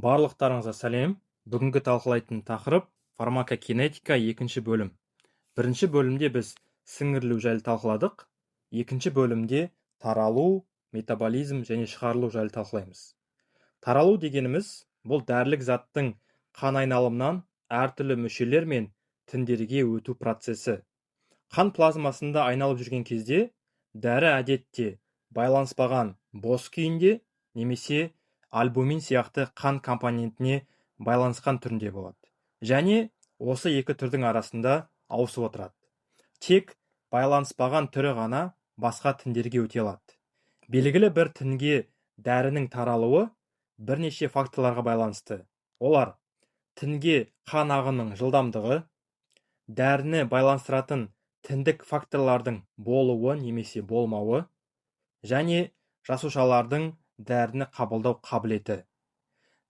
Барлықтарыңызға сәлем. Бүгінгі талқылайтын тақырып фармакокинетика екінші бөлім. Бірінші бөлімде біз сіңірілу жайлы талқыладық. Екінші бөлімде таралу, метаболизм және шығарылу жайлы талқылаймыз. Таралу дегеніміз бұл дәрілік заттың қан айналымынан әртүрлі мүшелер мен тіндерге өту процесі. Қан плазмасында айналып жүрген кезде дәрі әдетте байланыспаған бос күйінде немесе альбумин сияқты қан компонентіне байланысқан түрінде болады. Және осы екі түрдің арасында ауысып отырады. Тек байланыспаған түрі ғана басқа тіндерге өте алады. Белгілі бір тінге дәрінің таралуы бірнеше факторларға байланысты. Олар тінге қан ағының жылдамдығы, дәріні байланыстыратын тіндік факторлардың болуы немесе болмауы, және жасушалардың дәріні қабылдау қабілеті.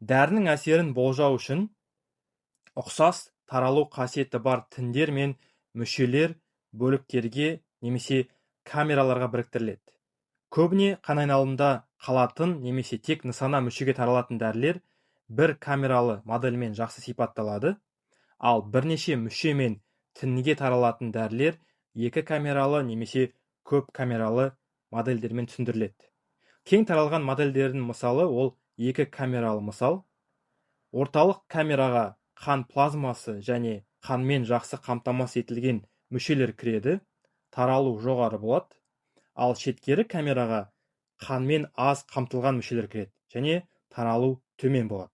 Дәрінің әсерін болжау үшін ұқсас таралу қасиеті бар тіндер мен мүшелер бөліктерге немесе камераларға біріктіріледі. Көбіне қан айналымында қалатын немесе тек нысана мүшеге таралатын дәрілер бір камералы модельмен жақсы сипатталады, ал бірнеше мүше мен тінге таралатын дәрілер екі камералы немесе көп камералы модельдермен түсіндіріледі. Кең таралған модельдердің мысалы ол екі камералы мысал. Орталық камераға қан плазмасы және қанмен жақсы қамтамасыз етілген мүшелер кіреді, таралу жоғары болады. Ал шеткері камераға қанмен аз қамтылған мүшелер кіреді және таралу төмен болады.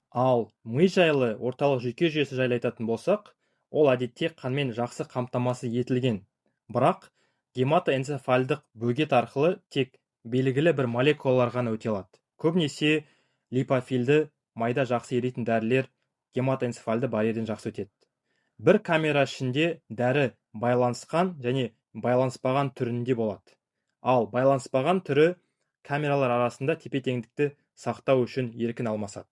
Ал ми жайлы орталық жүйке жүйесі жайлы айтатын болсақ, ол әдетте қанмен жақсы қамтамасыз етілген, бірақ гематоэнцефальдық бөгет арқылы тек белгілі бір молекулалар ғана өте алады. Көбінесе липофильді майда жақсы еритін дәрілер гематоэнцефальді барьерден жақсы өтеді. Бір камера ішінде дәрі байланысқан және байланыспаған түрінде болады. Ал байланыспаған түрі камералар арасында тепе-теңдікті сақтау үшін еркін алмасады.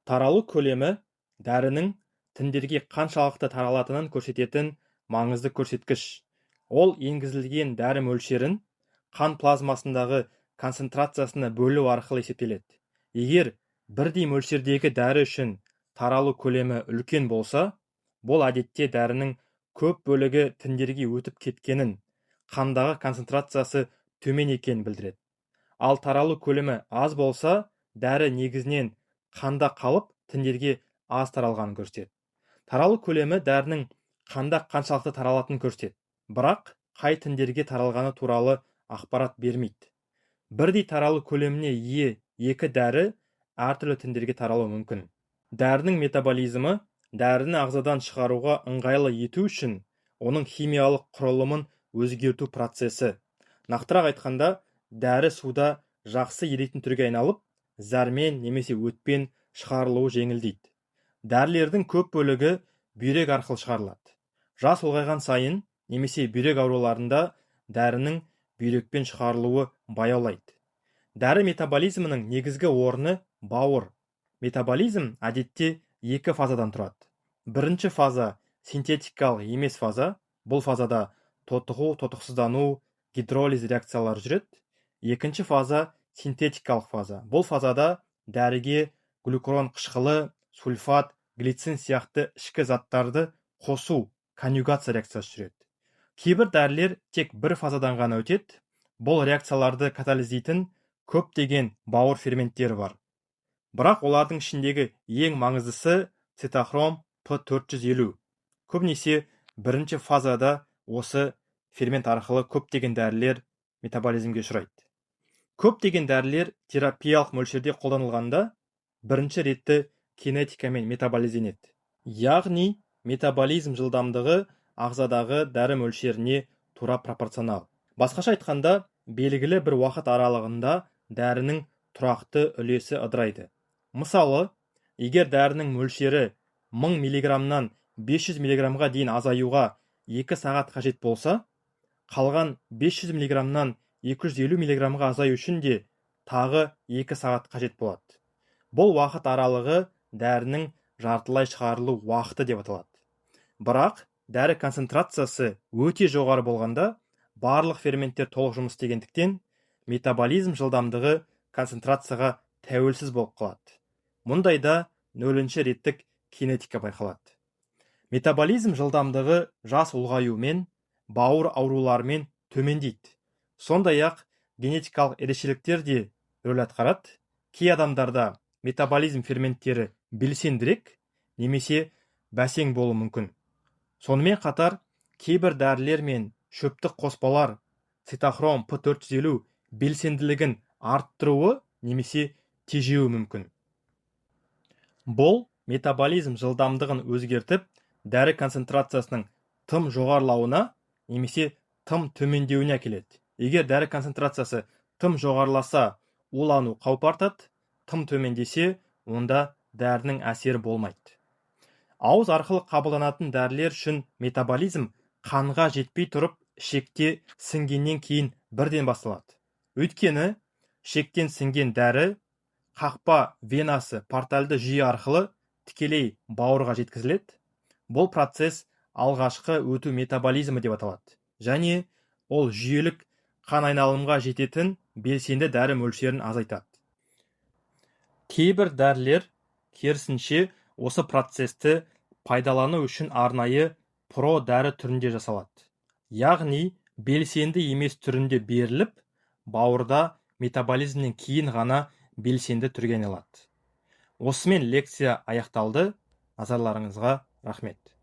Таралу көлемі дәрінің тіндерге қаншалықты таралатынын көрсететін маңызды көрсеткіш. Ол енгізілген дәрі мөлшерін қан плазмасындағы концентрациясына бөлу арқылы есептеледі. Егер бірдей мөлшердегі дәрі үшін таралу көлемі үлкен болса, бұл әдетте дәрінің көп бөлігі тіндерге өтіп кеткенін, қандағы концентрациясы төмен екенін білдіреді. Ал таралу көлемі аз болса, дәрі негізінен қанда қалып, тіндерге аз таралғанын көрсетеді. Таралу көлемі дәрінің қанда қаншалықты таралатынын көрсетеді, бірақ қай тіндерге таралғаны туралы ақпарат бермейді. Бірдей таралу көлеміне ие екі дәрі әртүрлі тіндерге таралуы мүмкін. Дәрінің метаболизмі дәріні ағзадан шығаруға ыңғайлы ету үшін оның химиялық құрылымын өзгерту процесі. Нақтырақ айтқанда, дәрі суда жақсы еритін түрге айналып, зәрмен немесе өтпен шығарылуы жеңілдейді. Дәрілердің көп бөлігі бүйрек арқылы шығарылады. Жас ұлғайған сайын немесе бүйрек ауруларында дәрінің бүйрекпен шығарылуы баяулайды. Дәрі метаболизмінің негізгі орны бауыр. Метаболизм әдетте екі фазадан тұрады. Бірінші фаза синтетикалық емес фаза. Бұл фазада тотығу, тотықсыздану, гидролиз реакциялары жүреді. Екінші фаза синтетикалық фаза. Бұл фазада дәріге глюкурон қышқылы, сульфат, глицин сияқты ішкі заттарды қосу, конъюгация реакциясы жүреді. Кейбір дәрілер тек бір фазадан ғана өтеді. Бұл реакцияларды катализдейтін көптеген бауыр ферменттері бар. Бірақ олардың ішіндегі ең маңыздысы цитохром P450. Көбінесе бірінші фазада осы фермент арқылы көптеген дәрілер метаболизмге ұшырайды. Көптеген дәрілер терапиялық мөлшерде қолданылғанда бірінші ретті кинетикамен метаболизленеді. Яғни метаболизм жылдамдығы ағзадағы дәрі мөлшеріне тура пропорционал. Басқаша айтқанда, белгілі бір уақыт аралығында дәрінің тұрақты үлесі ыдырайды. Мысалы, егер дәрінің мөлшері 1000 мг-нан 500 мг-ға дейін азаюға 2 сағат қажет болса, қалған 500 мг-нан 250 мг-ға азаю үшін де тағы 2 сағат қажет болады. Бұл уақыт аралығы дәрінің жартылай шығарылу уақыты деп аталады. Бірақ дәрі концентрациясы өте жоғары болғанда, барлық ферменттер толық жұмыс істегендіктен метаболизм жылдамдығы концентрацияға тәуелсіз болып қалады. Мұндайда нөлінші реттік кинетика байқалады. Метаболизм жылдамдығы жас ұлғаюмен, бауыр ауруларымен төмендейді. Сондай-ақ генетикалық ерекшеліктер де рөл атқарады. Кей адамдарда метаболизм ферменттері белсендірек немесе бәсең болуы мүмкін. Сонымен қатар, кейбір дәрілер мен шөптік қоспалар цитохром P450 белсенділігін арттыруы немесе тежеуі мүмкін. Бұл метаболизм жылдамдығын өзгертіп, дәрі концентрациясының тым жоғарылауына немесе тым төмендеуіне әкеледі. Егер дәрі концентрациясы тым жоғарыласа, улану қаупі артады, тым төмендесе, онда дәрінің әсері болмайды. Ауыз арқылы қабылданатын дәрілер үшін метаболизм қанға жетпей тұрып, ішекте сіңгеннен кейін бірден басталады. Өйткені ішектен сіңген дәрі қақпа венасы портальды жүйе арқылы тікелей бауырға жеткізіледі. Бұл процесс алғашқы өту метаболизмі деп аталады. Және ол жүйелік қан айналымға жететін белсенді дәрі мөлшерін азайтады. Кейбір дәрілер керісінше осы процесті пайдалану үшін арнайы дәрі түрінде жасалады. Яғни белсенді емес түрінде беріліп, бауырда метаболизмнен кейін ғана белсенді түрге айналады. Осымен лекция аяқталды. Назарларыңызға рахмет.